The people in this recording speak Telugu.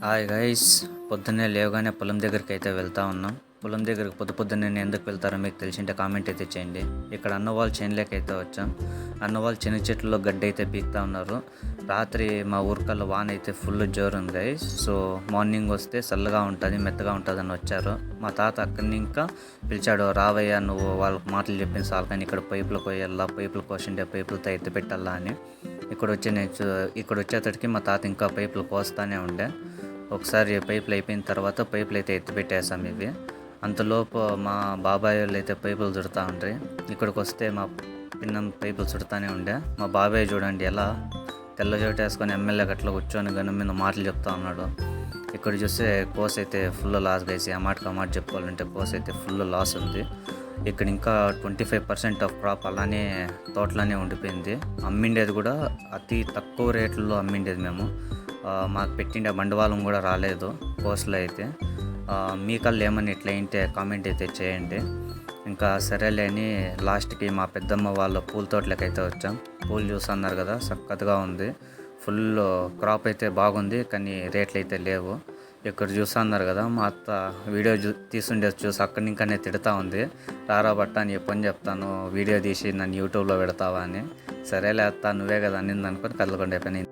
హాయ్ గైస్, పొద్దున్నే లేవగానే పొలం దగ్గరికి అయితే వెళ్తా ఉన్నాం. పొలం దగ్గరికి పొద్దున్నే ఎందుకు వెళ్తారో మీకు తెలిసింటే కామెంట్ అయితే చేయండి. ఇక్కడ అన్న వాళ్ళు చేనులోకి అయితే వచ్చాం. అన్న వాళ్ళు చిన్న చెట్లలో గడ్డి అయితే పీకుతా ఉన్నారు. రాత్రి మా ఊరికల్లా వాన అయితే ఫుల్ జోరు ఉంది గైస్. సో మార్నింగ్ వస్తే చల్లగా ఉంటుంది, మెత్తగా ఉంటుంది అని వచ్చారు. మా తాత అక్కడిని ఇంకా పిలిచాడు, రావయ్యా నువ్వు వాళ్ళకి మాటలు చెప్పిన సార్ కానీ ఇక్కడ పైపులు కోయాలా, పైపులు కోసిండే పైపులతో ఎత్తి పెట్టాలా అని. ఇక్కడ వచ్చేటడికి మా తాత ఇంకా పైపులు కోస్తానే ఉండే. ఒకసారి పైపులు అయిపోయిన తర్వాత పైపులు అయితే ఎత్తిపెట్టేసాం ఇవి. అంతలోపు మా బాబాయ్ వాళ్ళు అయితే పైపులు చుడతా ఉండ్రి. ఇక్కడికి వస్తే మా పిన్నం పైపులు చుడతానే ఉండే. మా బాబాయ్ చూడండి ఎలా తెల్ల జోట వేసుకొని ఎమ్మెల్యే గట్ల కూర్చొని గను మీద మాటలు చెప్తా ఉన్నాడు. ఇక్కడ చూస్తే కోస్ అయితే ఫుల్ లాస్ గైసి. ఆ మాట చెప్పుకోవాలంటే కోస్ అయితే ఫుల్ లాస్ ఉంది. ఇక్కడ ఇంకా 25% ఆఫ్ క్రాప్ అలానే తోటలోనే ఉండిపోయింది. అమ్మిండేది కూడా అతి తక్కువ రేట్లలో అమ్మిండేది మేము. మాకు పెట్టిండే బండవాళం కూడా రాలేదు కోస్లో అయితే. మీ కళ్ళు ఏమని ఇట్లా ఏంటే కామెంట్ అయితే చేయండి. ఇంకా సరేలేని లాస్ట్కి మా పెద్దమ్మ వాళ్ళ పూల తోటలోకి అయితే వచ్చాం. పూలు చూస్తున్నారు కదా, చక్కగా ఉంది. ఫుల్ క్రాప్ అయితే బాగుంది, కానీ రేట్లు అయితే లేవు. ఇక్కడ చూస్తున్నారు కదా, మా అత్త వీడియో తీసుండేది చూసి అక్కడి ఇంకానే తిడతా ఉంది. రారా బట్ట నీ పని చెప్తాను, వీడియో తీసి నన్ను యూట్యూబ్లో పెడతావా అని. సరేలే అత్త, నువ్వే కదా అనింది అనుకొని కదలకుండా అయిపోయింది.